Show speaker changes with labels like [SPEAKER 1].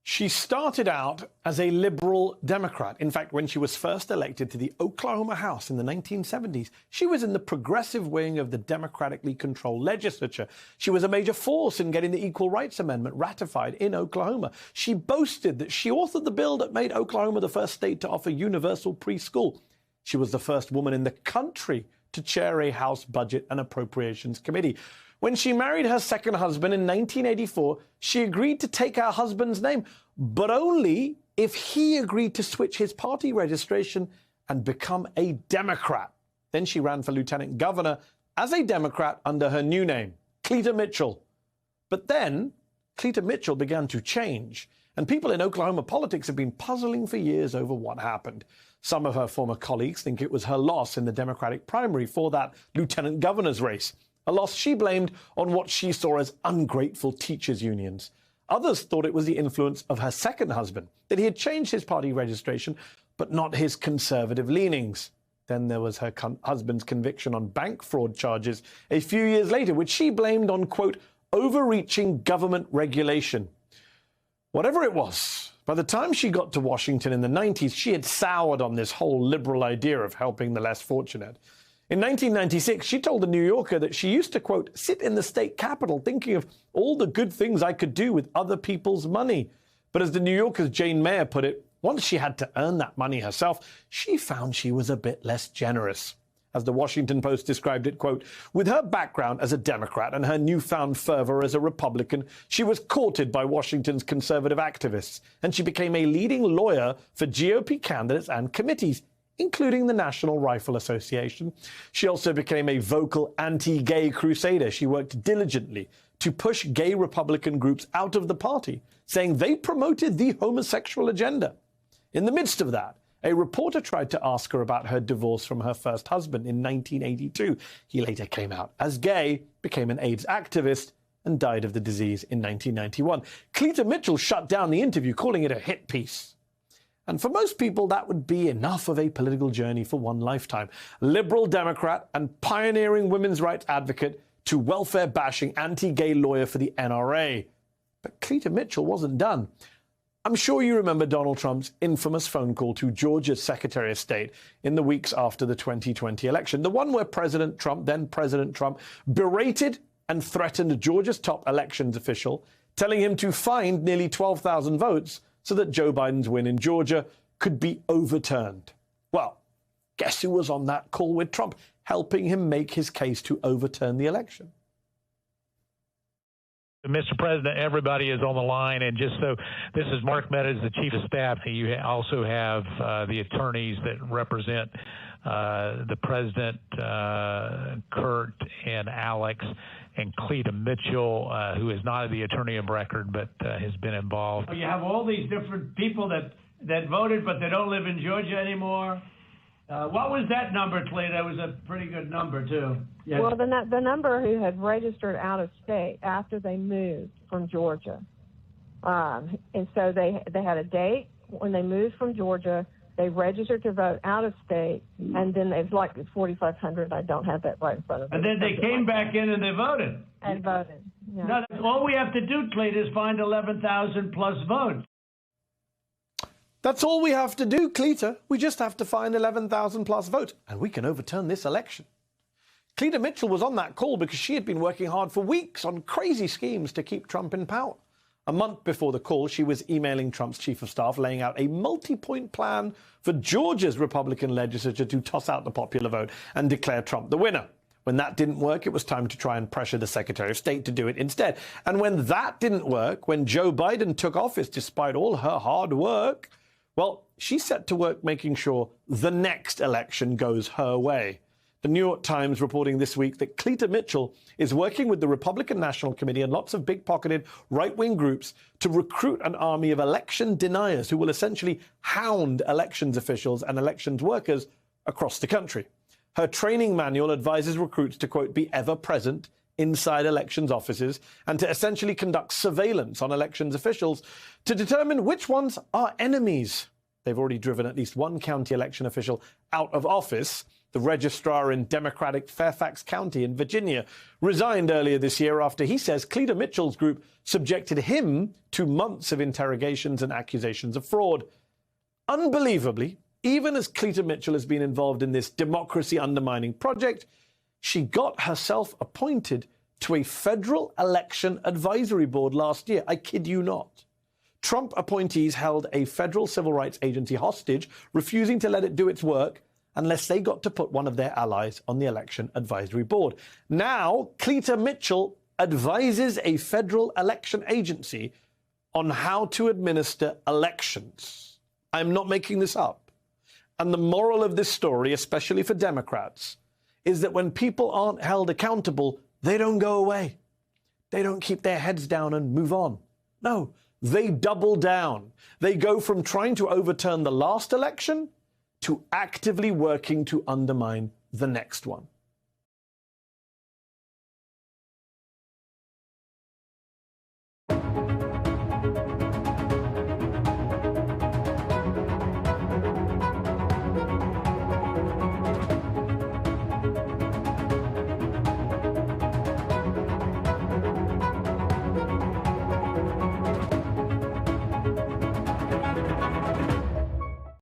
[SPEAKER 1] She started out as a liberal Democrat. In fact, when she was first elected to the Oklahoma House in the 1970s, she was in the progressive wing of the democratically controlled legislature. She was a major force in getting the Equal Rights Amendment ratified in Oklahoma. She boasted that she authored the bill that made Oklahoma the first state to offer universal preschool. She was the first woman in the country to chair a House Budget and Appropriations Committee. When she married her second husband in 1984, she agreed to take her husband's name, but only if he agreed to switch his party registration and become a Democrat. Then she ran for lieutenant governor as a Democrat under her new name, Cleta Mitchell. But then Cleta Mitchell began to change, and people in Oklahoma politics have been puzzling for years over what happened. Some of her former colleagues think it was her loss in the Democratic primary for that lieutenant governor's race, a loss she blamed on what she saw as ungrateful teachers' unions. Others thought it was the influence of her second husband, that he had changed his party registration, but not his conservative leanings. Then there was her husband's conviction on bank fraud charges a few years later, which she blamed on, quote, overreaching government regulation. Whatever it was, by the time she got to Washington in the 90s, she had soured on this whole liberal idea of helping the less fortunate. In 1996, she told The New Yorker that she used to, quote, sit in the state capitol thinking of all the good things I could do with other people's money. But as The New Yorker's Jane Mayer put it, once she had to earn that money herself, she found she was a bit less generous. As the Washington Post described it, quote, with her background as a Democrat and her newfound fervor as a Republican, she was courted by Washington's conservative activists, and she became a leading lawyer for GOP candidates and committees, including the National Rifle Association. She also became a vocal anti-gay crusader. She worked diligently to push gay Republican groups out of the party, saying they promoted the homosexual agenda. In the midst of that, a reporter tried to ask her about her divorce from her first husband in 1982. He later came out as gay, became an AIDS activist, and died of the disease in 1991. Cleta Mitchell shut down the interview, calling it a hit piece. And for most people, that would be enough of a political journey for one lifetime. Liberal Democrat and pioneering women's rights advocate to welfare-bashing anti-gay lawyer for the NRA. But Cleta Mitchell wasn't done. I'm sure you remember Donald Trump's infamous phone call to Georgia's Secretary of State in the weeks after the 2020 election, the one where then President Trump, berated and threatened Georgia's top elections official, telling him to find nearly 12,000 votes so that Joe Biden's win in Georgia could be overturned. Well, guess who was on that call with Trump, helping him make his case to overturn the election?
[SPEAKER 2] Mr. President, everybody is on the line, and just so this is Mark Meadows, the Chief of Staff. You also have the attorneys that represent the President, Kurt and Alex, and Cleta Mitchell, who is not the attorney of record but has been involved.
[SPEAKER 3] You have all these different people that voted, but they don't live in Georgia anymore. What was that number, Cleta? That was a pretty good number, too. Yes.
[SPEAKER 4] Well, the number who had registered out of state after they moved from Georgia. And so they had a date when they moved from Georgia. They registered to vote out of state, and then it's like 4,500. I don't have that right in front of me.
[SPEAKER 3] And then they came back in and they voted.
[SPEAKER 4] And voted. Yeah.
[SPEAKER 3] No, all we have to do, Cleta, is find 11,000 plus votes.
[SPEAKER 1] That's all we have to do, Cleta. We just have to find 11,000 plus votes, and we can overturn this election. Cleta Mitchell was on that call because she had been working hard for weeks on crazy schemes to keep Trump in power. A month before the call, she was emailing Trump's chief of staff, laying out a multi-point plan for Georgia's Republican legislature to toss out the popular vote and declare Trump the winner. When that didn't work, it was time to try and pressure the Secretary of State to do it instead. And when that didn't work, when Joe Biden took office despite all her hard work, well, she set to work making sure the next election goes her way. The New York Times reporting this week that Cleta Mitchell is working with the Republican National Committee and lots of big-pocketed right-wing groups to recruit an army of election deniers who will essentially hound elections officials and elections workers across the country. Her training manual advises recruits to, quote, be ever present inside elections offices and to essentially conduct surveillance on elections officials to determine which ones are enemies. They've already driven at least one county election official out of office. the registrar in Democratic Fairfax County in Virginia, resigned earlier this year after he says Cleta Mitchell's group subjected him to months of interrogations and accusations of fraud. Unbelievably, even as Cleta Mitchell has been involved in this democracy-undermining project, she got herself appointed to a federal election advisory board last year. I kid you not. Trump appointees held a federal civil rights agency hostage, refusing to let it do its work unless they got to put one of their allies on the election advisory board. Now, Cleta Mitchell advises a federal election agency on how to administer elections. I'm not making this up. And the moral of this story, especially for Democrats, is that when people aren't held accountable, they don't go away. They don't keep their heads down and move on. No, they double down. They go from trying to overturn the last election to actively working to undermine the next one.